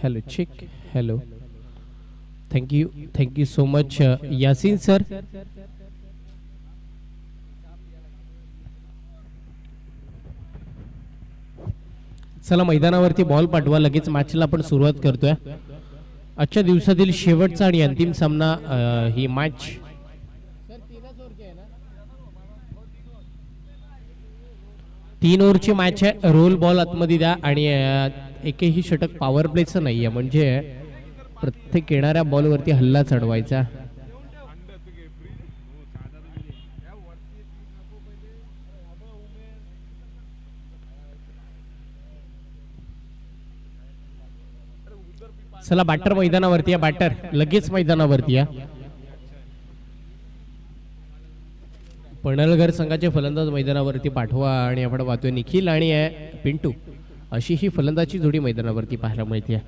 Hello, chick. Hello. Thank you. Thank you so much, Yasin sir. चला मैदानावरती ball पाठवा. लगेच मॅचला आपण सुरुवात करतोय. आजच्या दिवसातील शेवटचा आणि अंतिम सामना ही मॅच तीन ओव्हरची मॅच आहे. रोल बॉल आतमध्ये द्या आणि एकही षटक पॉवर प्लेचं नाहीये, म्हणजे प्रत्येक येणाऱ्या बॉलवरती हल्ला चढवायचा. चला बॅटर मैदानावरती या. बॅटर लगेच मैदानावरती या. पनळगर संघाचे फलंदाज मैदानावरती पाठवा आणि आपण पाहतोय निखिल आणि पिंटू अशी ही फलंदाजी जोडी मैदानावरती पाहायला मिळते.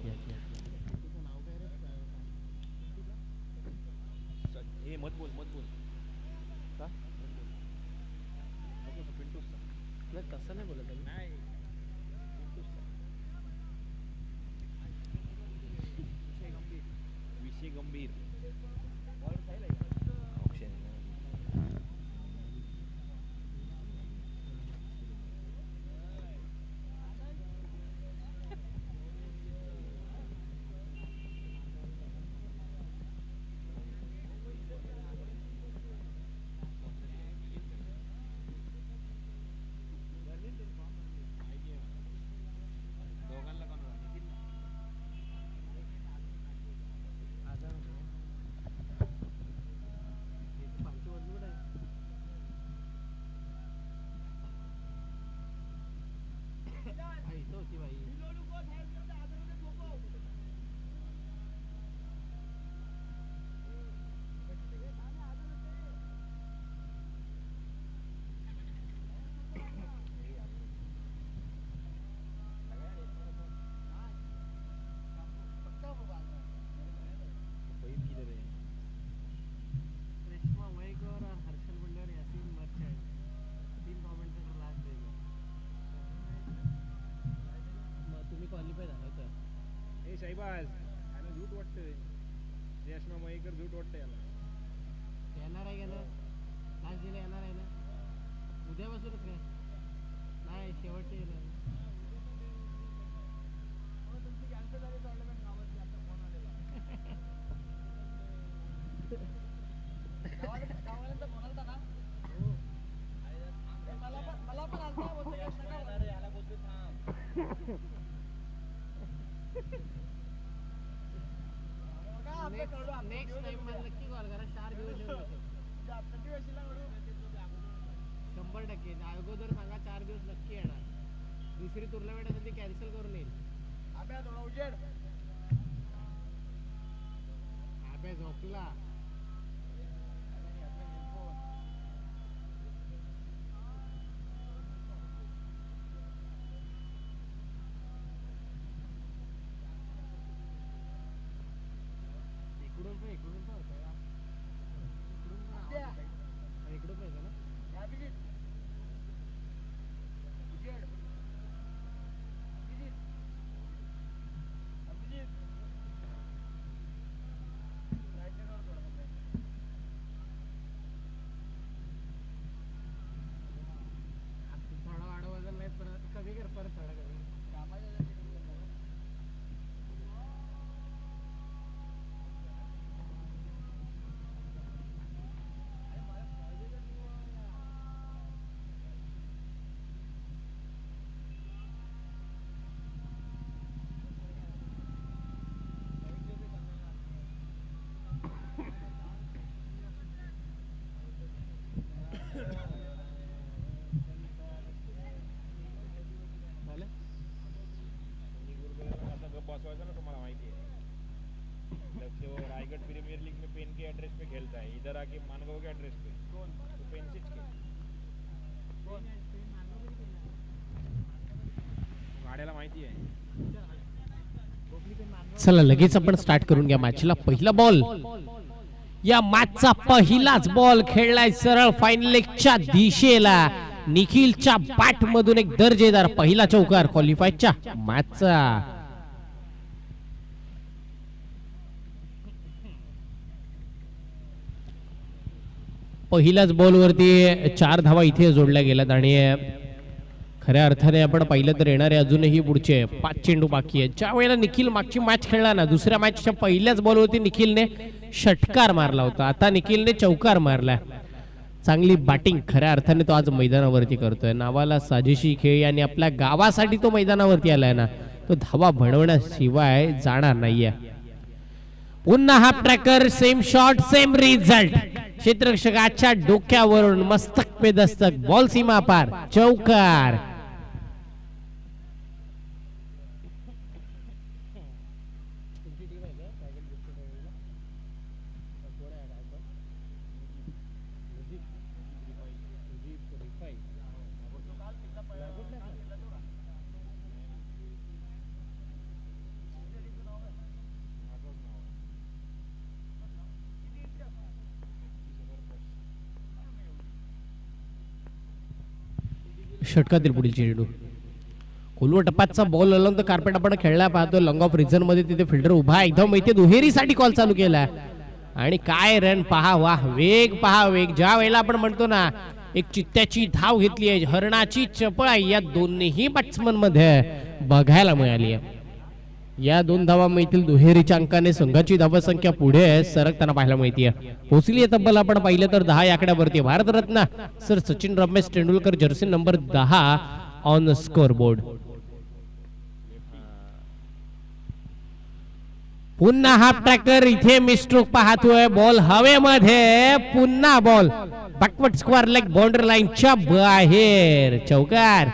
शाहीबाज आणि झूट वाटतंय. यशमा मयेकर झूट वाटतंय याला. येणार आहे का ना? आज दिला येणार आहे ना? उद्यापासूनच काय? नाही शेवटचे येणार. तुमची कॅन्सल झाली टोर्नामेंट गावातली. आता फोन आलेला. गावाला फोन आलता का? मला पण आलता. बोलतो याला बोलतो थांब. नेक्स्ट टाइम मला नक्की कॉल करा. 4 दिवस 100% अगोदर सांगा. 4 दिवस नक्की येणार. दुसरी टुर्नामेंट असेल ती कॅन्सल करून येईल. थोडा उजेड झोपला. बसवायचा ना. तुम्हाला माहिती है वो रायगढ़ प्रीमियर लीग में पेन के एड्रेस पे खेलता है. इधर आके मानगांव के एड्रेस पे. कौन? तो पेन से कौन? गाड्याला माहिती आहे. चला लगेच आपण स्टार्ट करून घ्या मॅचला. पहिला बॉल. या मॅचचा पहिलाच बॉल खेळलाय सरळ फायनल लेगच्या दिशेला. निखिलच्या बॅट मधून एक दर्जेदार पहिला चौकार क्वालिफायच्या मॅचचा. पहिल्याच बॉलवरती 4 धावा इथे जोडल्या गेल्यात आणि खऱ्या अर्थाने आपण पाहिलं तर येणारे अजूनही पुढचे 5 चेंडू बाकी आहेत. ज्या वेळेला निखिल मागची मॅच खेळला ना, दुसऱ्या मॅचच्या पहिल्याच बॉलवरती निखिलने षटकार मारला होता. आता निखिलने चौकार मारला. चांगली बॅटिंग खऱ्या अर्थाने तो आज मैदानावरती करतोय. नावाला साजेशी खेळ आणि आपल्या गावासाठी तो मैदानावरती आलाय ना, तो धावा बनवण्याशिवाय जाणार नाहीये. पुन्हा हा tracker, same shot same result. क्षेत्ररक्षकाच्या डोक्यावरून मस्तक पे दस्तक, बॉल सीमा पार, चौकार. षटकातील पुढील चेंडू, खोलवर टप्प्याचा बॉल अलंग कार्पेट आपण खेळला पाहतो. लॉंग ऑफ रिझन मध्ये तिथे फिल्डर उभा आहे. एकदम इथे दुहेरीसाठी कॉल चालू केला आणि काय रन पहा, वाह वेग पहा, वेग. ज्या वेळेला आपण म्हणतो ना एक चित्त्याची धाव घेतली आहे, हरणाची चपळाई या दोन्ही बॅट्समन मध्ये बघायला मिळाली आहे. या 2 धावा मिळतील दुहेरीच्या अंकाने संघाची धावसंख्या पुढे सरकताना पाहायला मिळते. पोहोचली तब्बल आपण पाहिलं तर 10 या आकड्यावरती. Bharat Ratna sir Sachin Ramesh Tendulkar, jersey number 10 on scoreboard. पुन्हा हाफ ट्रॅकर, इथे मिस्ट्रोक पाहतोय. बॉल हवेमध्ये, पुन्हा ball backward square leg boundary लाईनच्या बाहेर, चौकार.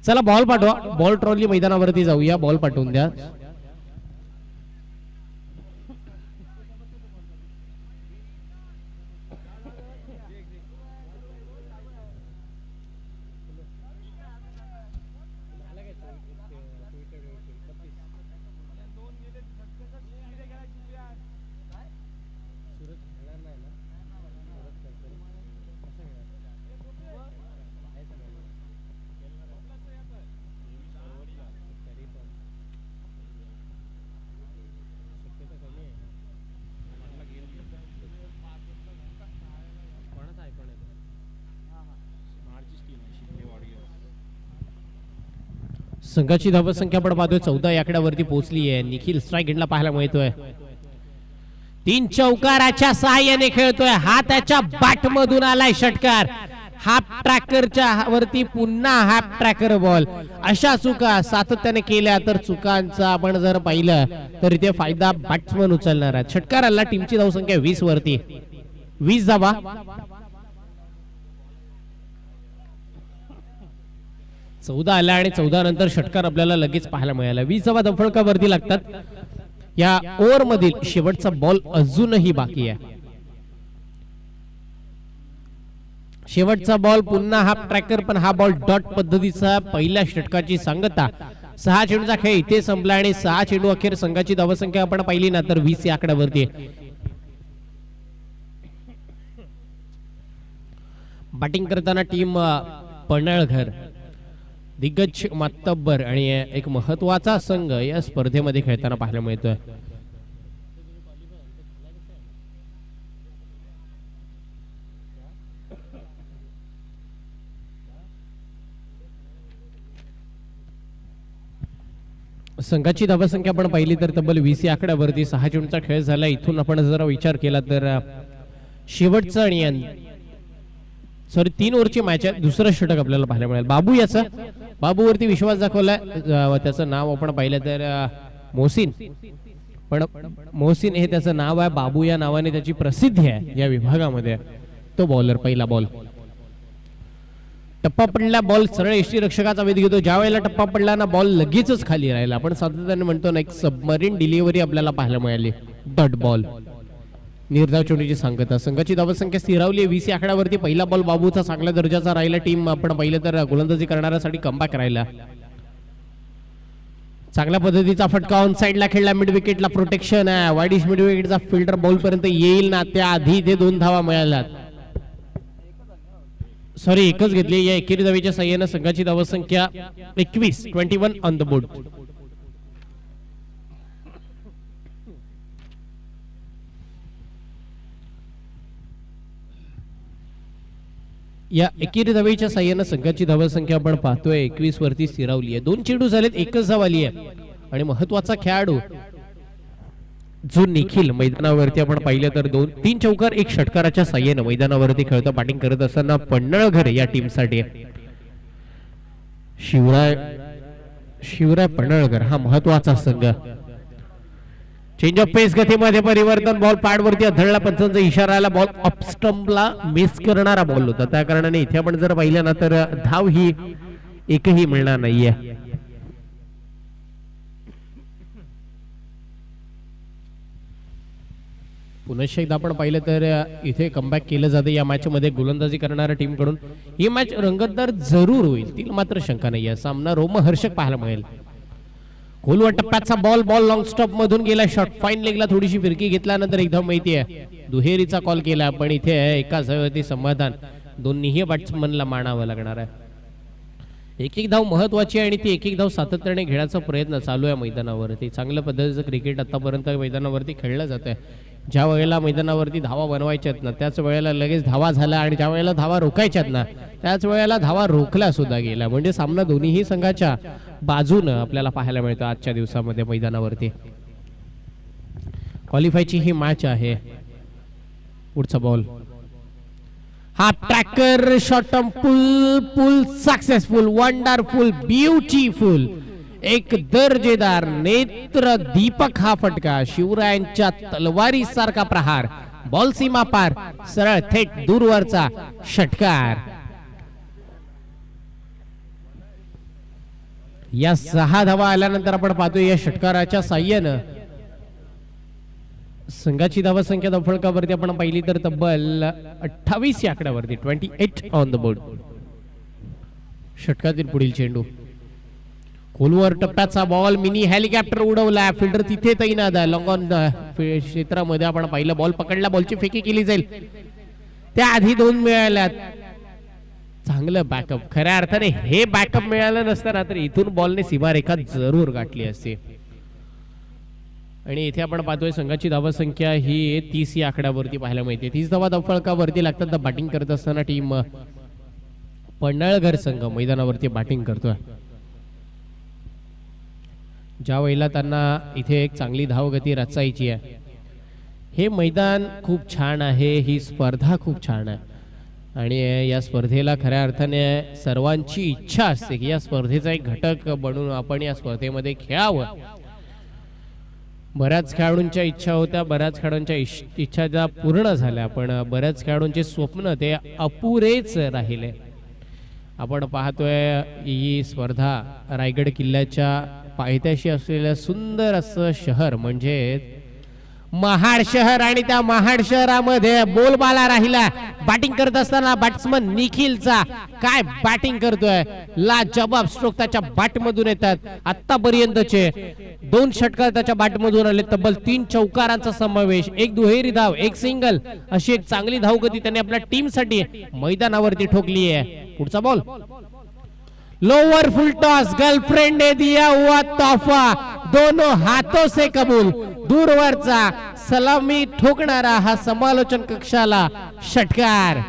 चला बॉल पाठवा, बॉल ट्रॉली मैदानावरती जाऊया. बॉल पाठवून द्या. संघाची धावसंख्या आपण पाहतोय 14 या आकड्यावरती पोहोचली आहे. निखिल स्ट्राईक घेतला पाहायला मिळतोय. 3 चौकाराच्या सहाय्याने खेळतोय. हा त्याच्या बॅट मधून आलाय षटकार. हाफ ट्रॅकरच्या वरती पुन्हा हाफ ट्रॅकर बॉल. अशा चुका सातत्याने केल्या तर चुकांचा आपण जर पाहिलं तर इथे फायदा बॅट्समन उचलणार आहे. षटकार आला. टीमची धावसंख्या 20 वरती, 20 धावा. 14 आला आणि 14 नंतर षटकार आपल्याला लगेच पाहायला मिळाला. 20 धावा दफळकावरती लागतात. या ओव्हर मधील शेवटचा बॉल अजूनही बाकी आहे. शेवटचा बॉल पुन्हा हाफ ट्रॅकर, पण हा बॉल डॉट पद्धतीचा. पहिल्या षटकाची सांगता. 6 चेंडूचा खेळ इथे संपला आणि 6 चेंडू अखेर संघाची धावसंख्या आपण पाहिली ना तर 20 या आकड्यावरती. बॅटिंग करताना टीम पन्हाळघर दिग्गज मातब्बर आणि एक महत्वाचा संघ या स्पर्धेमध्ये खेळताना पाहायला मिळतोय. संघाची धावसंख्या आपण पाहिली तर तब्बल 20 या आकड्यावरती. 6 चेंडूचा खेळ झाला. इथून आपण जरा विचार केला तर शेवटचं आणि सॉरी 3 ओव्हरची मॅच आहे. दुसरं षटक आपल्याला पाहायला मिळेल. बाबू याचा बाबूवरती विश्वास दाखवलाय. त्याचं नाव आपण पाहिलं तर मोहसिन, पण मोहसिन हे त्याचं नाव आहे. बाबू या नावाने त्याची प्रसिद्धी आहे या विभागामध्ये. तो बॉलर, पहिला बॉल. टप्पा पडला, बॉल सरळ यष्टी रक्षकाचा वेध घेतो. ज्या वेळेला टप्पा पडला ना बॉल लगेचच खाली राहिला. आपण सातत्याने म्हणतो ना एक सबमरीन डिलिव्हरी आपल्याला पाहायला मिळाली. Dot ball. निर्धाव चेंडूची सांगता. संघाची धावसंख्या स्थिरावली 20 या आकड्यावरती. पहिला बॉल बाबूचा चांगल्या दर्जाचा राहिला. टीम आपण पाहिलं तर गोलंदाजी करण्यासाठी कमबॅक राहिला. चांगल्या पद्धतीचा फटका ऑन साइडला खेळला. मिड विकेटला प्रोटेक्शन आहे. वाईडिश मिड विकेटचा फिल्डर बॉल पर्यंत येईल ना त्याआधी ते 2 धावा मिळाल्यात. सॉरी एकच घेतली. या एकेरी धावेच्या साह्याने संघाची धावसंख्या 21 ऑन द बोर्ड. या एकेरी धावेच्या साह्यानं संघाची धावसंख्या आपण पाहतोय 21 वरती स्थिरावली आहे. 2 चेंडू झालेत, एकच धाव आली आहे आणि महत्वाचा खेळाडू जो निखिल मैदानावरती आपण पाहिलं तर 2-3 चौकार 1 षटकाराच्या साह्यानं मैदानावरती खेळतो. बॅटिंग करत असताना पन्हाळघर या टीमसाठी शिवराय पन्हाळघर हा महत्वाचा संघ. चेंज ऑफ पेस गतीमध्ये परिवर्तन, बॉल पॅडवरती आदळला, पंचांचा इशारा आला, बॉल अपस्टंपला मिस करणारा बॉल होता. त्या कारणाने इथे आपण जर पाहिलं ना तर धाव ही एकही मिळणार नाहीये. पुनश्च एकदा आपण पाहिलं तर इथे कमबॅक केलं जातं या मॅच मध्ये गोलंदाजी करणाऱ्या टीम कडून. ही मॅच रंगतदार जरूर होईल, ती मात्र शंका नाहीये. सामना रोमहर्षक पाहायला मिळेल. खोलवर टप्प्याचा बॉल लॉंग स्टॉप मधून गेला, शॉट फाईन लेगला थोडीशी फिरकी घेतल्यानंतर एकदम माहिती आहे दुहेरीचा कॉल केला, पण इथे एका धावेवरती समाधान दोन्हीही बॅट्समनला मानावं लागणार आहे. एक धाव महत्वाची आहे आणि ती एक धाव सातत्याने घेण्याचा प्रयत्न चालू आहे मैदानावरती. चांगल्या पद्धतीचं क्रिकेट आतापर्यंत मैदानावरती खेळलं जात आहे. ज्या वेळेला मैदानावरती धावा बनवायच्यात ना त्याच वेळेला लगेच धावा झाला आणि ज्या वेळेला धावा रोखायच्यात ना त्याच वेळेला धावा रोखल्या सुद्धा गेला. म्हणजे सामना दोन्हीही संघाच्या बाजूनं आपल्याला पाहायला मिळतो आजच्या दिवसामध्ये मैदानावरती. क्वालिफायची ही मॅच आहे. पुढचा बॉल हा ट्रॅकर शॉर्ट पुल सक्सेसफुल, वंडरफुल, ब्युटिफुल, एक दर्जेदार नेत्र दीपक हा फटका, शिवरायांच्या तलवारी सारखा प्रहार, बॉल सीमा पार, सरळ थेट दूरवरचा षटकार. या 6 धावा आल्यानंतर आपण पाहतो या षटकाराच्या साह्यानं संघाची धावसंख्या धावफलकावरती आपण पाहिली तर तब्बल 28 या आकड्यावरती 28 ऑन द बोर्ड. षटकातील पुढील चेंडू खोलवर टप्प्याचा बॉल, मिनी हेलिकॉप्टर उडवला, फिल्डर तिथे तैनात आहे. लॉंग ऑन क्षेत्रामध्ये आपण पाहिलं, बॉल पकडला, बॉलची फेकी केली जाईल. त्याआधी 2 मिळाल्यात. चांगलं बॅकअप, खऱ्या अर्थाने हे बॅकअप मिळालं नसतं ना तर इथून बॉलने सीमारेखा जरूर गाठली असते. आणि इथे आपण पाहतोय संघाची धावसंख्या ही 30 या आकड्यावरती पाहायला मिळते. 30 धावा धावफलकावरती लागतात. तर बॅटिंग करत असताना टीम पन्हाळघर संघ मैदानावरती बॅटिंग करतोय. ज्या वेळेला त्यांना इथे एक चांगली धावगती रचायची आहे. हे मैदान खूप छान आहे, ही स्पर्धा खूप छान आहे आणि या स्पर्धेला खऱ्या अर्थाने सर्वांची इच्छा असते की या स्पर्धेचा एक घटक बनून आपण या स्पर्धेमध्ये खेळावं. बऱ्याच खेळाडूंच्या इच्छा होत्या, बऱ्याच खेळाडूंच्या इच्छा ज्या पूर्ण झाल्या, पण बऱ्याच खेळाडूंचे स्वप्न ते अपुरेच राहिले. आपण पाहतोय ही स्पर्धा रायगड किल्ल्याच्या पायथ्याशी असलेलं सुंदर असं शहर म्हणजे महाड शहर आणि त्या महाड शहरामध्ये बोलबाला राहिला. बॅटिंग करत असताना बॅट्समन निखिलचा काय बॅटिंग करतोय, लाजवाब स्ट्रोक त्याच्या बॅट मधून येतात. आतापर्यंतचे 2 षटकार त्याच्या बॅट मधून आले, तब्बल 3 चौकारांचा समावेश, 1 दुहेरी धाव, 1 सिंगल, अशी एक चांगली धावगती त्याने आपल्या टीम साठी मैदानावरती ठोकली आहे. पुढचा बॉल लोअर फुल टॉस, गर्लफ्रेंड ने दिया हुआ तोहफा, दोनों हाथों से कबूल, दूरवरचा सलामी ठोकणारा हा समालोचन कक्षाला षटकार.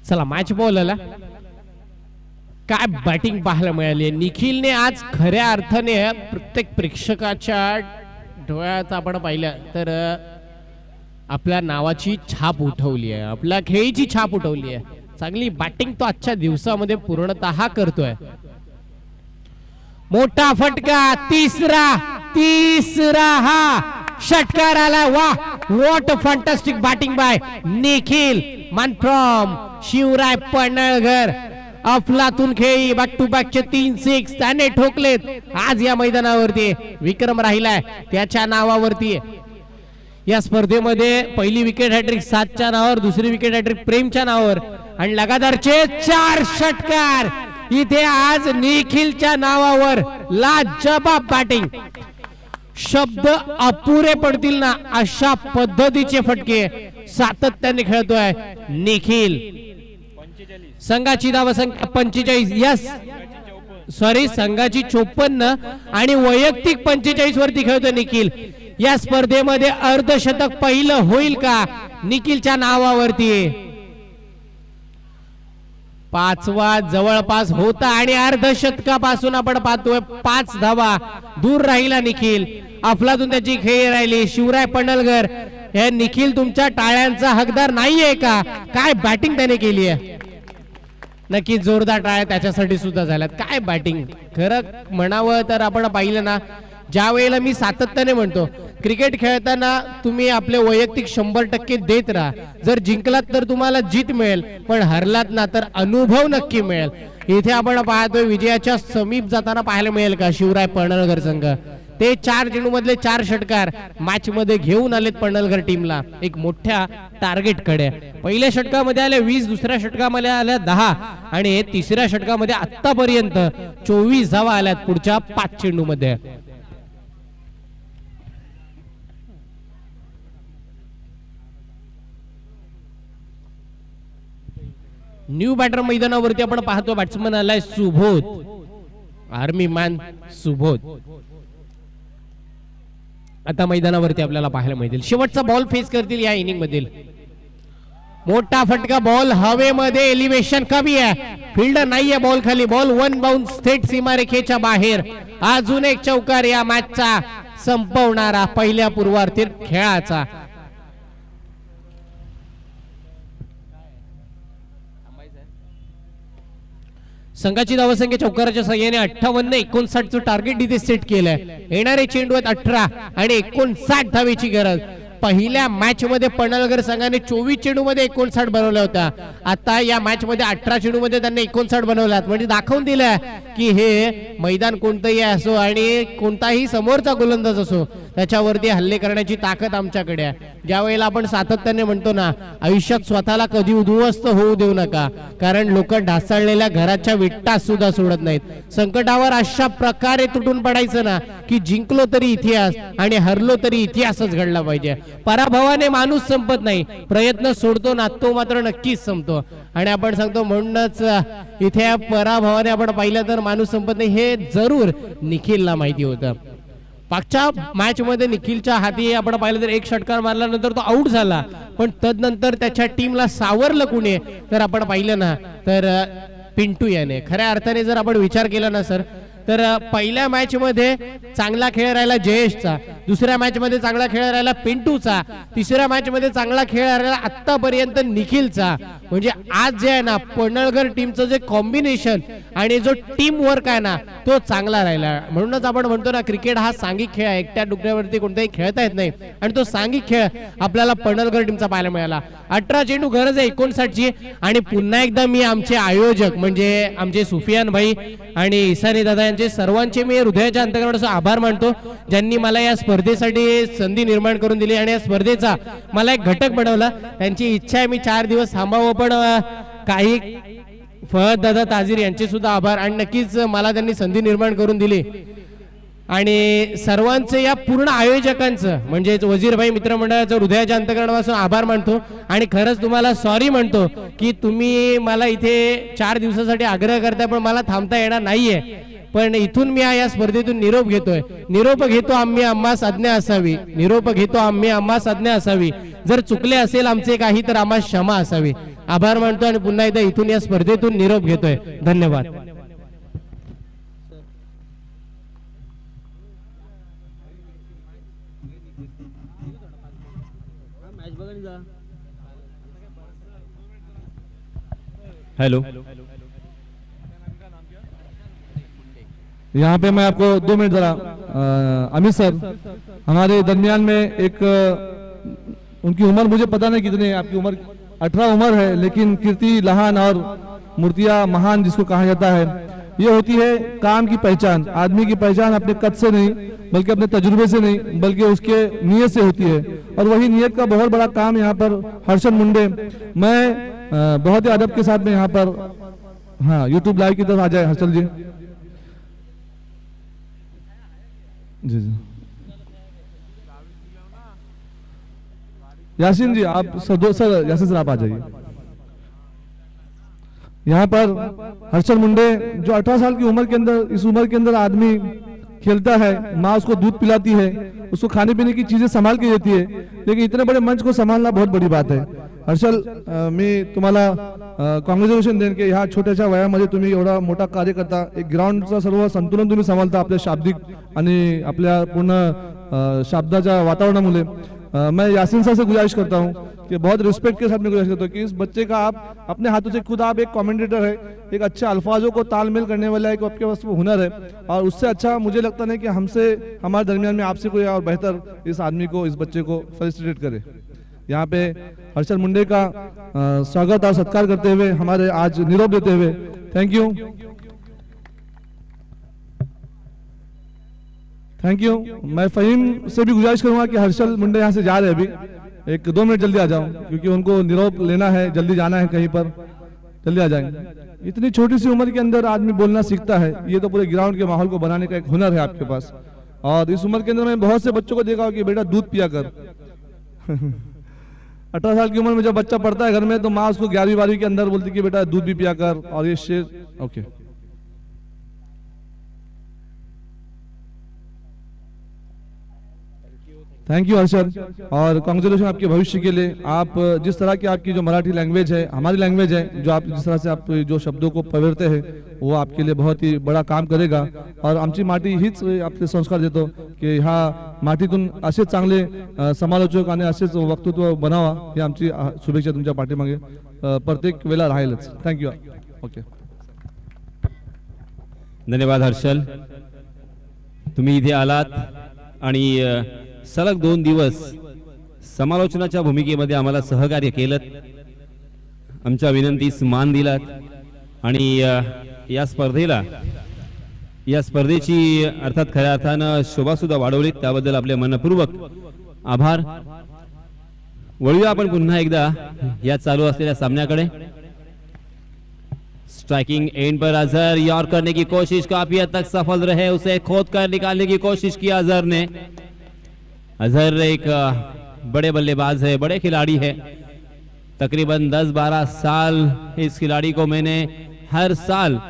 चला मॅच बॉल आला. काय बॅटिंग पाहायला मिळाली. निखिलने आज खऱ्या अर्थाने प्रत्येक प्रेक्षकाच्या डोळ्यात आपण पाहिलं तर आपल्या नावाची छाप उठवली आहे, आपल्या खेळीची छाप उठवली आहे. चांगली बॅटिंग तो आजच्या दिवसामध्ये पूर्णतः करतोय. मोठा फटका, तिसरा हा षटकार आला. वा, what fantastic batting by Nikhil मन फ्रॉम शिवराय पन्हाळघर. अफलातून खेळी, बॅक टू बॅकचे 3 6 त्याने ठोकलेत. आज या मैदानावरती विक्रम राहिलाय त्याच्या नावावरती. या स्पर्धेमध्ये पहिली विकेट हॅट्रिक 7च्या नावावर, दुसरी विकेट हॅट्रिक प्रेमच्या नावावर आणि लगातारचे 4 षटकार इथे आज निखिलच्या नावावर. लाजवाब बॅटिंग. शब्द अपुरे पडतील ना अशा पद्धतीचे फटके सातत्याने खेळतोय निखिल. 45 संघाची धावसंख्या 45. यस सॉरी, संघाची 54 आणि वैयक्तिक 45 वरती खेळतोय निखिल. या स्पर्धेमध्ये अर्धशतक पहिलं होईल का निखिलच्या नावावरती. 5वा जवळपास होता आणि अर्धशतकापासून आपण पाहतोय 5 धावा दूर राहिला निखिल. अफलातून त्याची खेळी राहिली. शिवराय पडळकर हे निखिल तुमच्या टाळ्यांचा हकदार नाहीये का. काय बॅटिंग त्याने केली आहे. नक्की जोरदार टाळ्या त्याच्यासाठी सुद्धा झाल्यात. काय बॅटिंग. खरं म्हणावं तर आपण पाहिलं ना, ज्या वेळेला मी सातत्याने म्हणतो क्रिकेट खेळताना तुम्ही आपले वैयक्तिक 100% देत राहा. जर जिंकलात तर तुम्हाला जीत मिळेल, पण हरलात ना तर अनुभव नक्की मिळेल. इथे आपण पाहतोय विजयाच्या समीप जाताना पाहायला मिळेल का शिवराय पडळकर संघ. ते 4 चेंडू मधले 4 षटकार मॅच मध्ये घेऊन आलेत पडळकर टीमला एक मोठ्या टार्गेट कडे. पहिल्या षटकामध्ये आले 20, दुसऱ्या षटकामध्ये आल्या 10 आणि तिसऱ्या षटकामध्ये आतापर्यंत 24 धावा आल्यात पुढच्या 5 चेंडू मध्ये. न्यू बॅटर मैदानावरती आपण पाहतो बॅट्समन आलाय सुबोध, आर्मी मॅन सुबोध. आता मैदानावरती आपल्याला पाहायला मिळतील. शेवटचा बॉल फेस करतील या इनिंग मधील. मोठा फटका बॉल हवेमध्ये, एलिव्हेशन कमी आहे, फील्ड नाहीये बॉल खाली. बॉल 1 बाउन्स थेट सीमारेखेच्या बाहेर. अजून एक चौकार या मॅचचा संपवणारा पहिल्या पूर्वार्धीत खेळाचा. संघाची धावसंख्या चौकाराच्या सहाय्याने 58-59 चं टार्गेट इथे सेट केलंय. येणारे चेंडू आहेत 18 आणि 59 धावेची गरज. पहिल्या मॅच मध्ये पडळकर संघाने 24 चेंडू मध्ये 59 बनवल्या होत्या. आता या मॅच मध्ये 18 चेंडू मध्ये त्यांनी 59 बनवल्यात. म्हणजे दाखवून दिलं की हे मैदान कोणतंही असो आणि कोणताही समोरचा गोलंदाज असो त्याच्यावरती हल्ले करण्याची ताकद आमच्याकडे आहे. ज्या वेळेला आपण सातत्याने म्हणतो ना आयुष्यात स्वतःला कधी उद्ध्वस्त होऊ देऊ नका, कारण लोक ढासळलेल्या घराच्या विटा सुद्धा सोडत नाहीत. संकटावर अशा प्रकारे तुटून पडायचं ना की जिंकलो तरी इतिहास आणि हरलो तरी इतिहासच घडला पाहिजे. पराभवाने माणूस संपत नाही, प्रयत्न सोडतो ना तो मात्र नक्कीच संपतो. आणि आपण सांगतो म्हणूनच इथे पराभवाने आपण पाहिलं तर माणूस संपत नाही हे जरूर निखिलला माहिती होतं. मागच्या मॅच मध्ये निखिलच्या हाती आपण पाहिलं तर 1 षटकार मारल्यानंतर तो आउट झाला, पण तदनंतर त्याच्या टीमला सावरलं कुणी तर आपण पाहिलं ना तर पिंटू याने. खऱ्या अर्थाने जर आपण विचार केला ना सर तर पहिल्या मॅच मध्ये चांगला खेळ राहिला जयेशचा, दुसऱ्या मॅच मध्ये चांगला खेळ राहिला पिंटूचा, तिसऱ्या मॅच मध्ये चांगला खेळ राहिला आतापर्यंत निखिलचा. म्हणजे आज जे आहे ना पडळकर टीमचं जे कॉम्बिनेशन आणि जो टीम वर्क आहे ना तो चांगला राहिला. म्हणूनच आपण म्हणतो ना क्रिकेट हा सांघिक खेळ आहे, एकट्या डुकऱ्यावरती कोणताही खेळता येत नाही आणि तो सांघिक खेळ आपल्याला पडळकर टीमचा पाहायला मिळाला. 18 चेंडू गरज आहे 59 ची. आणि पुन्हा एकदा मी आमचे आयोजक म्हणजे आमचे सुफियान भाई आणि इसानी दादा सर्वांचे मी हृदयाच्या अंतःकरणापासून आभार मानतो, ज्यांनी मला या स्पर्धेसाठी संधी निर्माण करून दिली आणि या स्पर्धेचा मला एक घटक बनवला. त्यांची इच्छा आहे मी 4 दिवस थांबावं, पण काही फहद दादा ताजीर यांचे सुद्धा आभार आणि नक्कीच मला त्यांनी संधी निर्माण करून दिली. आणि सर्वांचे या पूर्ण आयोजकांचं म्हणजे वजीरभाई मित्रमंडळाचं हृदयाच्या अंतःकरणापासून आभार मानतो. आणि खरंच तुम्हाला सॉरी म्हणतो की तुम्ही मला इथे 4 दिवसासाठी आग्रह करताय पण मला थांबता येणार नाहीये. पण इथून मी या स्पर्धेतून निरोप घेतोय. निरोप घेतो आम्ही आम्हास आज्ञा असावी, निरोप घेतो आम्ही आम्हास आज्ञा असावी. जर चुकले असेल आमचे काही तर आम्हास क्षमा असावी. आभार मानतो आणि पुन्हा एकदा इथून या स्पर्धेतून निरोप घेतोय. धन्यवाद. हेलो, यहाँ पे मैं आपको 2 मिनट जरा अमित सर हमारे दरमियान में एक उनकी उम्र मुझे पता नहीं कितनी है, आपकी उम्र 18 उम्र है, लेकिन कीर्ति लहान और मूर्तियां महान जिसको कहा जाता है, ये होती है काम की पहचान. आदमी की पहचान अपने कद से नहीं बल्कि अपने तजुर्बे से नहीं बल्कि उसके नियत से होती है. और वही नियत का बहुत बड़ा काम यहाँ पर हर्षद मुंडे, मैं बहुत ही अदब के साथ में यहाँ पर, हाँ यूट्यूब लाइव की तरफ आ जाए हर्षद जी. जी जी यासीन जी आप सर यासीन सर आप आ जाइए। यहाँ पर हर्षल मुंडे जो 18 साल की उम्र के अंदर, इस उम्र के अंदर आदमी खेलता है, माँ उसको दूध पिलाती है, उसको खाने पीने की चीजें संभाल के देती है, लेकिन इतने बड़े मंच को संभालना बहुत बड़ी बात है। हर्षल मी तुम्हाला कॉंग्रॅच्युलेशन देईन की ह्या छोट्याशा वयामध्ये तुम्ही एवढा मोठा कार्य करता, एक ग्राउंडचं सर्व संतुलन तुम्ही सांभाळता आपल्या शाब्दिक आणि आपल्या पूर्ण शब्दाच्या वातावरणामुळे। मैं यासीन साहब से गुजारिश करता हूँ कि बहुत रिस्पेक्ट के साथ में गुजारिश करता हूँ कि इस बच्चे का आप अपने हाथों से, खुद आप एक कमेंटेटर है, एक अच्छे अल्फाजों को तालमेल करने वाला एक आपके पास वो हुनर है, और उससे अच्छा मुझे लगता नहीं कि हमसे, हमारे दरमियान में आपसे कोई और बेहतर इस आदमी को, इस बच्चे को फैसिलिटेट करे। यहाँ पे हर्षल मुंडे का स्वागत और सत्कार करते हुए हमारे आज निरोप देते हुए थैंक यू। Thank you. मैं फहीम से भी गुजारिश करूंगा कि हर्षल मुंडे यहाँ से जा रहे हैं अभी, 1-2 मिनट जल्दी आ जाओ क्योंकि उनको निरोप लेना है, जल्दी जाना है कहीं पर, जल्दी आ जाएंगे। इतनी छोटी सी उम्र के अंदर आदमी बोलना सीखता है, ये तो पूरे ग्राउंड के माहौल को बनाने का एक हुनर है आपके पास। और इस उम्र के अंदर मैं बहुत से बच्चों को देखा कि बेटा दूध पिया कर 18 साल की उम्र में जब बच्चा पढ़ता है घर में तो माँ उसको 11वीं-12वीं के अंदर बोलती कि बेटा दूध भी पिया कर, और ये शेर ओके। थैंक यू हर्षल, और कांग्रेचुलेशन आपके भविष्य के लिए। आप जिस तरह की आपकी जो मराठी लैंग्वेज है, हमारी लैंग्वेज है, जो आप जिस तरह से आप जो शब्दों को पवेरते हैं वो आपके लिए बहुत ही बड़ा काम करेगा। और आमची माटी हीच आपले संस्कार देतो की ह्या मातीतून असेच चांगले समालोचक आणि असेच वक्तृत्व बनावा, ही आमची शुभेच्छा तुमच्या पाठीमागे प्रत्येक वेळेला राहीलच। थँक्यू। ओके, धन्यवाद हर्षल, तुम्ही इथे आलात आणि सलग 2 दिवस समालोचनाच्या भूमिकेमध्ये आम्हाला सहकार्य केलं, आमच्या विनंतीस मान दिलात आणि या स्पर्धेची अर्थात खऱ्या अर्थानं शोभा सुद्धा वाढवलीत, त्याबद्दल आपले मनपूर्वक आभार। वळूया आपण पुन्हा एकदा या चालू असलेल्या सामन्याकडे। स्ट्राइकिंग एंड पर अजहर यॉर्क करने की कोशिश काफी हद तक सफल रहे, उसे खोद कर निकालने की कोशिश की अजहर ने। अजहर एक बड़े बल्लेबाज है, बड़े खिलाड़ी है, तकरीबन 10-12 साल इस खिलाड़ी को मैंने हर साल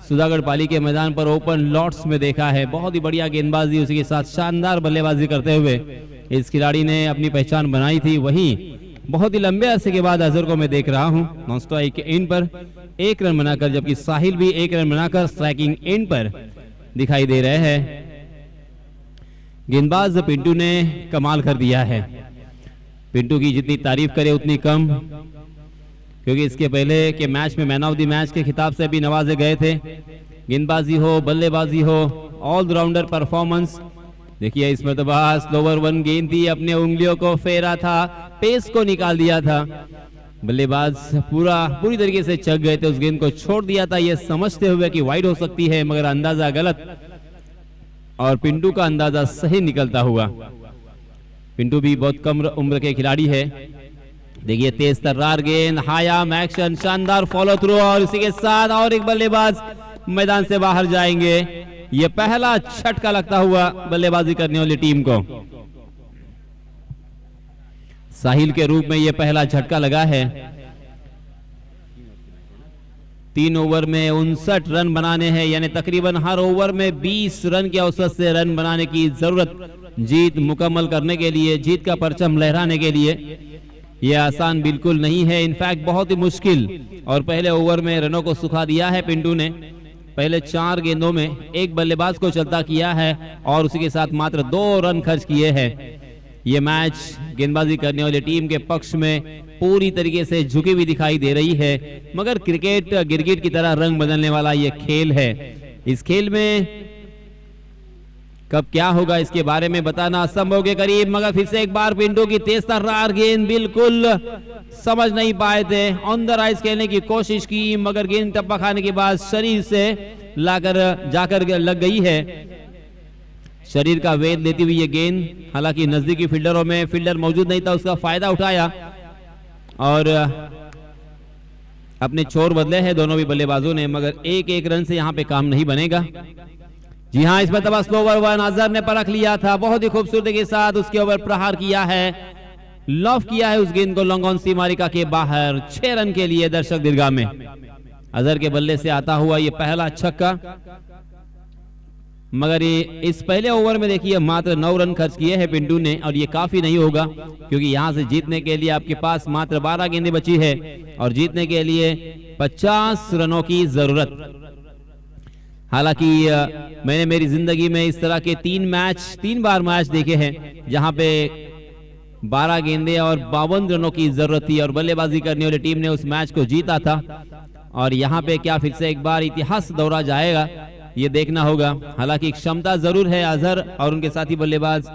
सुधागढ़ पाली के मैदान पर ओपन लॉट्स में देखा है। बहुत ही बढ़िया गेंदबाजी, उसी के साथ शानदार बल्लेबाजी करते हुए इस खिलाड़ी ने अपनी पहचान बनाई थी। वहीं बहुत ही लंबे अरसे के बाद अजहर को मैं देख रहा हूं नॉन स्ट्राइक एंड पर 1 रन बनाकर, जबकि साहिल भी 1 रन बनाकर स्ट्राइकिंग एंड पर दिखाई दे रहे हैं। गेंदबाज पिंटू ने कमाल कर दिया है, पिंटू की जितनी तारीफ करे उतनी कम, क्योंकि इसके पहले के मैच में मैन ऑफ द मैच के खिताब से भी नवाजे गए थे। गेंदबाजी हो, बल्लेबाजी हो, ऑलराउंडर परफॉर्मेंस। देखिए इस मरतबा स्लोवर 1 गेंद थी, अपने उंगलियों को फेरा था, पेस को निकाल दिया था, बल्लेबाज पूरी तरीके से चक गए थे, उस गेंद को छोड़ दिया था ये समझते हुए कि वाइड हो सकती है, मगर अंदाजा गलत और पिंटू का अंदाजा सही निकलता हुआ। पिंटू भी बहुत कम उम्र के खिलाड़ी है। देखिए तेज तर्रार गेंद, हायाम एक्शन, शानदार फॉलो थ्रू, और इसी के साथ और एक बल्लेबाज मैदान से बाहर जाएंगे। ये पहला झटका लगता हुआ बल्लेबाजी करने वाली टीम को, साहिल के रूप में यह पहला झटका लगा है। 3 ओवर में 59 रन बनाने हैं, यानी तकरीबन हर ओवर में 20 रन के औसत से रन बनाने की जरूरत जीत मुकम्मल करने के लिए, जीत का परचम लहराने के लिए। यह आसान बिल्कुल नहीं है, इनफैक्ट बहुत ही मुश्किल। और पहले ओवर में रनों को सुखा दिया है पिंटू ने, पहले 4 गेंदों में 1 बल्लेबाज को चलता किया है और उसी के साथ मात्र 2 रन खर्च किए हैं। यह मैच गेंदबाजी करने वाली टीम के पक्ष में पूरी तरीके से झुकी हुई दिखाई दे रही है, मगर क्रिकेट गिरगिट की तरह रंग बदलने वाला यह खेल है। इस खेल में कब क्या होगा इसके बारे में बताना असंभव के करीब, मगर फिर से एक बार पिंटू की तेज तर्रार गेंद, बिल्कुल समझ नहीं पाए थे, ऑन द राइज खेलने की कोशिश की, मगर गेंद टप्पा खाने के बाद शरीर से जाकर लग गई है। शरीर का वेद लेती हुई ये गेंद, हालांकि नजदीकी फील्डरों में फील्डर मौजूद नहीं था, उसका फायदा उठाया और अपने छोर बदले हैं दोनों भी बल्लेबाजों ने, मगर 1-1 रन से यहां पे काम नहीं बनेगा। जी हां, इस मरतबा स्लोवर 1 अजहर ने परख लिया था, बहुत ही खूबसूरती के साथ उसके ऊपर प्रहार किया है। लॉफ किया है उस गेंद को लॉन्ग ऑन सीमारेखा के बाहर। 6 रन के लिए दर्शक दीर्घा में। अजहर के बल्ले से आता हुआ ये पहला छक्का, मगर ये इस पहले ओवर में देखिए मात्र 9 रन खर्च किए हैं पिंटू ने, और ये काफी नहीं होगा क्योंकि यहां से जीतने के लिए आपके पास मात्र 12 गेंदें बची है और जीतने के लिए 50 रनों की जरूरत। हालांकि मैंने मेरी जिंदगी में इस तरह के 3 बार मैच देखे हैं जहां पे 12 गेंदें और 52 रनों की जरूरत थी और बल्लेबाजी करने वाली टीम ने उस मैच को जीता था। और यहाँ पे क्या फिर से एक बार इतिहास दोहरा जाएगा, ये देखना होगा। हालांकि क्षमता जरूर है अजहर और उनके साथी बल्लेबाज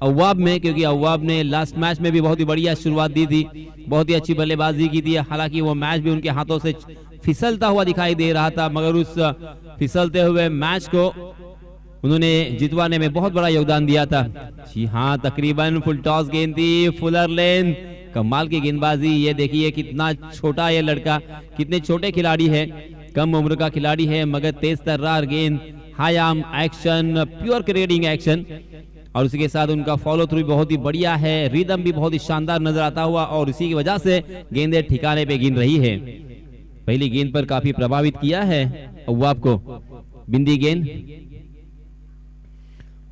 अव्वाब में, क्योंकि अव्वाब ने लास्ट मैच में भी बहुत ही बढ़िया शुरुआत दी थी, बहुत ही अच्छी बल्लेबाजी की थी। हालांकि वो मैच भी उनके हाथों से फिसलता हुआ दिखाई दे रहा था, मगर उस फिसलते हुए मैच को उन्होंने जितवाने में बहुत बड़ा योगदान दिया था। जी हाँ, तकरीबन फुल टॉस गेंद थी, फुलर लेन, कमाल की गेंदबाजी। ये देखिए कितना छोटा ये लड़का, कितने छोटे खिलाड़ी है, कम उम्र का खिलाड़ी है, मगर तेज तर्रार गेंद, high arm action, pure creating action, और उसी के साथ उनका फॉलो थ्रू बहुत ही बढ़िया है, रिदम भी बहुत ही शानदार नजर आता हुआ और इसी की वजह से गेंदें ठिकाने पे गिन रही है। पहली गेंद पर काफी प्रभावित किया है अव्वाब को, बिंदी गेंद।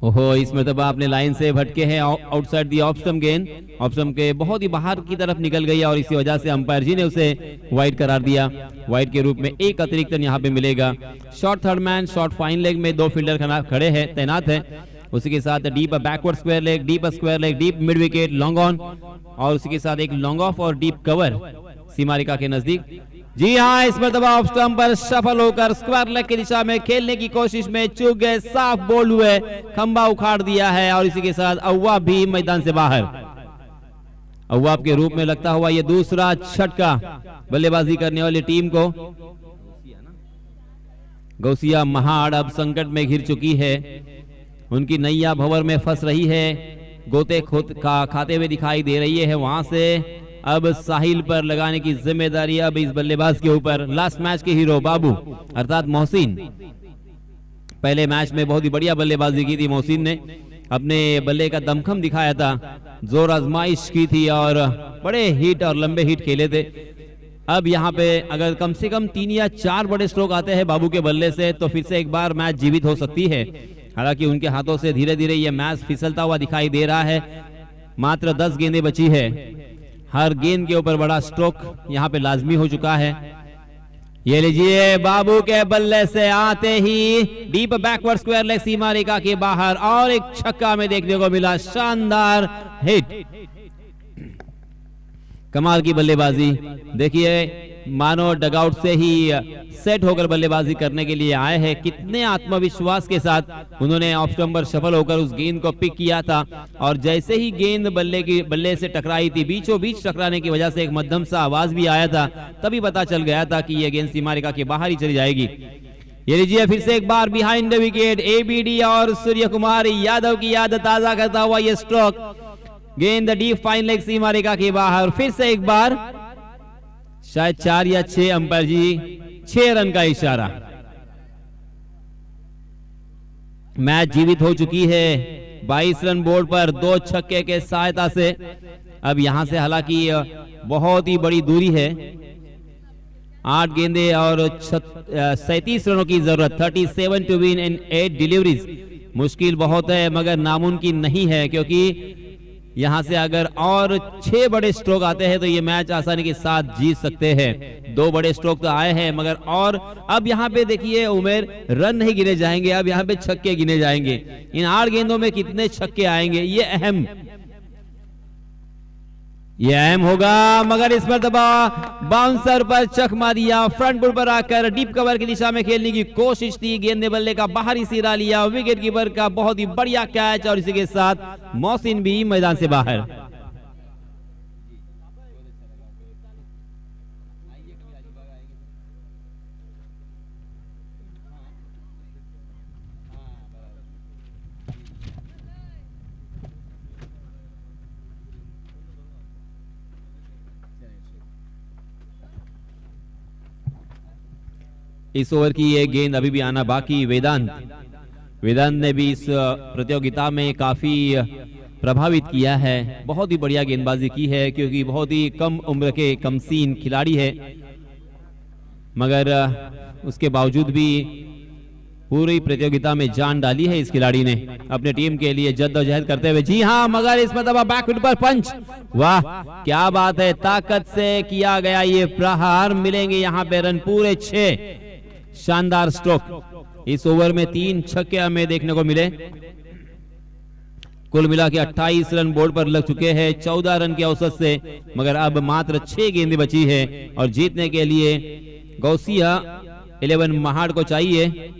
ओहो, इस मरतबा आपने लाइन से भटके हैं, आउटसाइड दी ऑफ स्टंप गेंद, ऑफ स्टंप के बहुत ही बाहर की तरफ निकल गई और इसी वजह से अंपायर जी ने उसे वाइड करार दिया। वाइड के रूप में एक अतिरिक्त रन यहाँ पे मिलेगा। Short third man, short fine leg में 2 फील्डर खड़े हैं, तैनात है। उसी के साथ deep backward square leg, deep square leg, deep mid wicket, long on, और उसी के साथ एक लॉन्ग ऑफ और डीप कवर सीमारेखा के नजदीक। जी हाँ, इस मरतबा ऑफ स्टंप पर सफल होकर स्क्वायर लेग की दिशा में खेलने की कोशिश में चूक गए, साफ बोल्ड हुए, खंबा उखाड़ दिया है और इसी के साथ अव्वाब भी मैदान से बाहर। अव्वाब के रूप में लगता हुआ ये दूसरा छक्का बल्लेबाजी करने वाली टीम को। गौसिया महाड़ अब संकट में घिर चुकी है, उनकी नैया भंवर में फंस रही है, गोते खाते हुए दिखाई दे रही है। वहां से अब साहिल पर लगाने की जिम्मेदारी अब इस बल्लेबाज के ऊपर। लास्ट मैच के हीरो बाबू अर्थात मोहसिन, पहले मैच में बहुत ही बढ़िया बल्लेबाजी की थी मोहसिन ने, अपने बल्ले का दमखम दिखाया था, जोर आजमाइश की थी और बड़े हिट और लंबे हिट खेले थे। अब यहाँ पे अगर कम से कम 3 या 4 बड़े स्ट्रोक आते हैं बाबू के बल्ले से तो फिर से एक बार मैच जीवित हो सकती है। हालांकि उनके हाथों से धीरे धीरे ये मैच फिसलता हुआ दिखाई दे रहा है। मात्र 10 गेंदें बची है, हर गेंद के ऊपर बड़ा स्ट्रोक यहाँ पे लाजमी हो चुका है। ये लीजिए, बाबू के बल्ले से आते ही डीप बैकवर्ड स्क्वायर लेग सीमारेखा के बाहर और एक छक्का में देखने को मिला, शानदार हिट, कमाल की बल्लेबाजी। देखिए मानो डगआउट से ही सेट होकर बल्लेबाजी करने के लिए आए हैं, कितने आत्मविश्वास के साथ उन्होंने ऑफ स्टंप पर सफल होकर उस गेंद को पिक किया था और जैसे ही गेंद बल्ले से टकराई थी, बीचों बीच टकराने की वजह से एक मध्यम सा आवाज भी आया था, तभी पता चल गया था कि यह गेंद सीमारेखा के बाहर ही चली जाएगी। ये लीजिए फिर से एक बार बिहाइंड द विकेट, एबीडी और सूर्य कुमार यादव की याद ताजा करता हुआ यह स्ट्रोक, गेंद डीप फाइन लेग सीमारेखा के बाहर। फिर से एक बार शायद 4 या 6, अंपायर जी 6 रन का इशारा। मैच जीवित हो चुकी है 22 रन बोर्ड पर 2 छक्के के सहायता से। अब यहां से हालांकि बहुत ही बड़ी दूरी है, 8 गेंदे और 37 रनों की जरूरत, 37 टू विन इन 8 डिलीवरीज। मुश्किल बहुत है मगर नामुमकिन नहीं है, क्योंकि यहां से अगर और 6 बड़े स्ट्रोक आते हैं तो ये मैच आसानी के साथ जीत सकते हैं। 2 बड़े स्ट्रोक तो आए हैं मगर और अब यहां पे देखिए उमेर रन नहीं गिने जाएंगे, अब यहां पे छक्के गिने जाएंगे। इन 8 गेंदों में कितने छक्के आएंगे ये अहम होगा, मगर इस मरतबा बाउंसर पर चकमा दिया, फ्रंट बुल पर आकर डीप कवर की दिशा में खेलने की कोशिश थी, गेंद ने बल्ले का बाहरी सिरा लिया, विकेट कीपर का बहुत ही बढ़िया कैच और इसी के साथ मोहसिन भी मैदान से बाहर। इस ओवर की ये गेंद अभी भी आना बाकी। वेदांत ने भी इस प्रतियोगिता में काफी प्रभावित किया है। बहुत ही बढ़िया गेंदबाजी की है, क्योंकि बहुत ही कम उम्र के कमसीन खिलाड़ी है, मगर उसके बावजूद भी पूरी प्रतियोगिता में जान डाली है इस खिलाड़ी ने अपने टीम के लिए जद्दोजहद करते हुए। जी हाँ, मगर इस मतलब बैकफुट पर पंच, वाह क्या बात है, ताकत से किया गया ये प्रहार। मिलेंगे यहाँ पे रन पूरे 6, शानदार स्ट्रोक। इस ओवर में 3 छक्के हमें देखने को मिले। कुल मिला के 28 रन बोर्ड पर लग चुके हैं 14 रन की औसत से, मगर अब मात्र 6 गेंदें बची है और जीतने के लिए गौसिया 11 महाड़ को चाहिए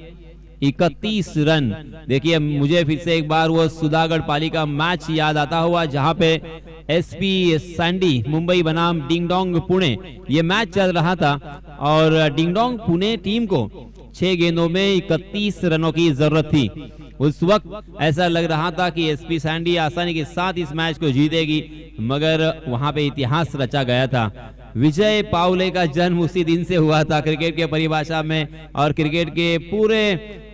31 रन। देखिए, मुझे फिर से एक बार वो सुधागढ़ पाली का मैच याद आता हुआ, जहां पे एसपी सैंडी मुंबई बनाम डिंगडोंग पुणे ये मैच चल रहा था और डिंगडोंग पुणे टीम को 6 गेंदों में 31 रनों की जरूरत थी। उस वक्त ऐसा लग रहा था कि एसपी सैंडी आसानी के साथ इस मैच को जीतेगी, मगर वहां पे इतिहास रचा गया था। विजय पाउले का जन्म उसी दिन से हुआ था क्रिकेट के परिभाषा में, और क्रिकेट के पूरे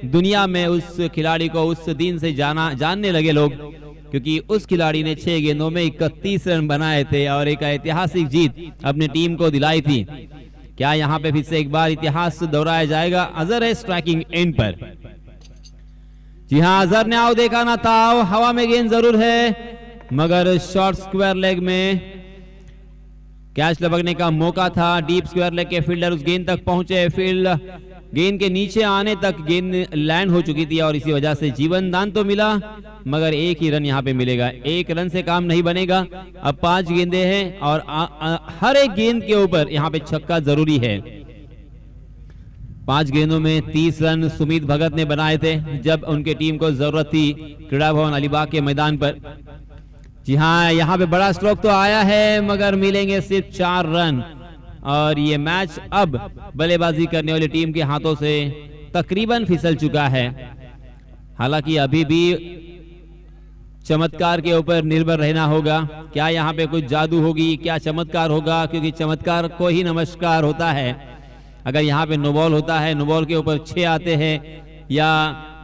दुनिया में उस खिलाड़ी को उस दिन से जानने लगे लोग, क्योंकि उस खिलाड़ी ने 6 गेंदों में 31 रन बनाए थे और एक ऐतिहासिक जीत अपनी टीम को दिलाई थी। क्या यहाँ पे फिर से एक बार इतिहास दोहराया जाएगा? अजहर है स्ट्राइकिंग एंड पर। जी हाँ, अजहर ने आओ देखा ना ताओ, हवा में गेंद जरूर है, मगर शॉर्ट स्क्वायर लेग में कैच लपकने का मौका था। डीप स्क्वायर लेग के फील्डर उस गेंद तक पहुंचे, फील्ड गेंद के नीचे आने तक गेंद लैंड हो चुकी थी और इसी वजह से जीवन दान तो मिला, मगर 1 ही रन यहाँ पे मिलेगा। 1 रन से काम नहीं बनेगा। अब 5 गेंदें हैं और हर एक गेंद के ऊपर यहाँ पे छक्का जरूरी है। 5 गेंदों में 30 रन सुमित भगत ने बनाए थे जब उनके टीम को जरूरत थी क्रीड़ा भवन अलीबाग के मैदान पर। जी हाँ, यहाँ पे बड़ा स्ट्रोक तो आया है, मगर मिलेंगे सिर्फ 4 रन और ये मैच अब बल्लेबाजी करने वाली टीम के हाथों से तकरीबन फिसल चुका है। हालांकि अभी भी चमत्कार के ऊपर निर्भर रहना होगा। क्या यहाँ पे कुछ जादू होगी, क्या चमत्कार होगा? क्योंकि चमत्कार को ही नमस्कार होता है। अगर यहाँ पे नो बॉल होता है, नो बॉल के ऊपर 6 आते हैं, या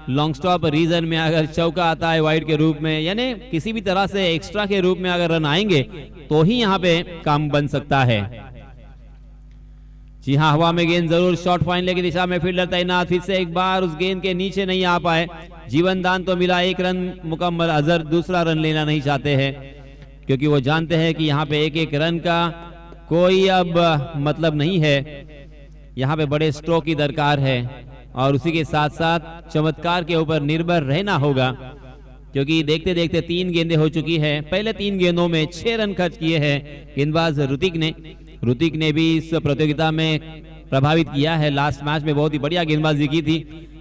लॉन्ग स्टॉप रीजन में अगर चौका आता है वाइड के रूप में, यानी किसी भी तरह से एक्स्ट्रा के रूप में अगर रन आएंगे तो ही यहाँ पे काम बन सकता है। जी हाँ, हवा में गेंद जरूर, शॉर्ट फाइनल की दिशा में फील्डर तैनात, फिर से एक बार उस गेंद के नीचे नहीं आ पाए। जीवन दान तो मिला, 1 रन मुकम्मल। अजहर दूसरा रन लेना नहीं चाहते हैं, क्योंकि वो जानते हैं कि यहाँ पे 1-1 रन का कोई अब मतलब नहीं है। यहाँ पे बड़े स्ट्रोक की दरकार है और उसी के साथ साथ चमत्कार के ऊपर निर्भर रहना होगा, क्योंकि देखते देखते 3 गेंदें हो चुकी है। पहले 3 गेंदों में 6 रन खर्च किए हैं गेंदबाज ऋतिक ने भी इस प्रतियोगिता में प्रभावित किया है। लास्ट मैच में बहुत ही बढ़िया गेंदबाजी की थी।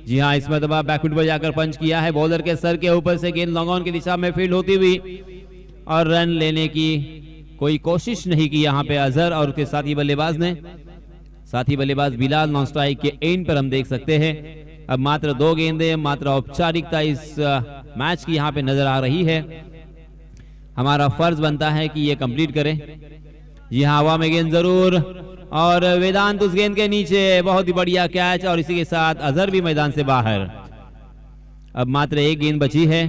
जी हाँ, इस मरतबा बैकफुट पर जाकर पंच किया है। बॉलर के सर के ऊपर से गेंद लॉन्ग ऑन की दिशा में फील्ड होती हुई और रन लेने की कोई कोशिश नहीं की यहाँ पे अजहर और उसके साथी बल्लेबाज ने। साथी बल्लेबाज बिलाल नॉन स्ट्राइक के एंड पर हम देख सकते हैं। अब मात्र 2 गेंदें, मात्र औपचारिकता इस मैच की यहाँ पे नजर आ रही है। हमारा फर्ज बनता है कि ये कंप्लीट करें। जी हाँ, हवा में गेंद जरूर और वेदांत उस गेंद के नीचे, बहुत ही बढ़िया कैच और इसी के साथ अजहर भी मैदान से बाहर। अब मात्र 1 गेंद बची है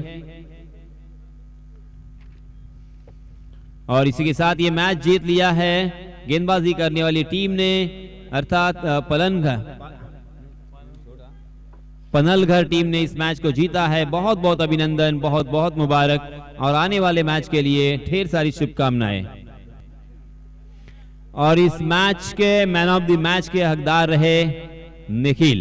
और इसी के साथ ये मैच जीत लिया है गेंदबाजी करने वाली टीम ने, अर्थात पनलघर टीम ने इस मैच को जीता है। बहुत बहुत अभिनंदन, बहुत बहुत मुबारक और आने वाले मैच के लिए ढेर सारी शुभकामनाएं। और इस मैच के मैन ऑफ द मैच के हकदार रहे निखिल।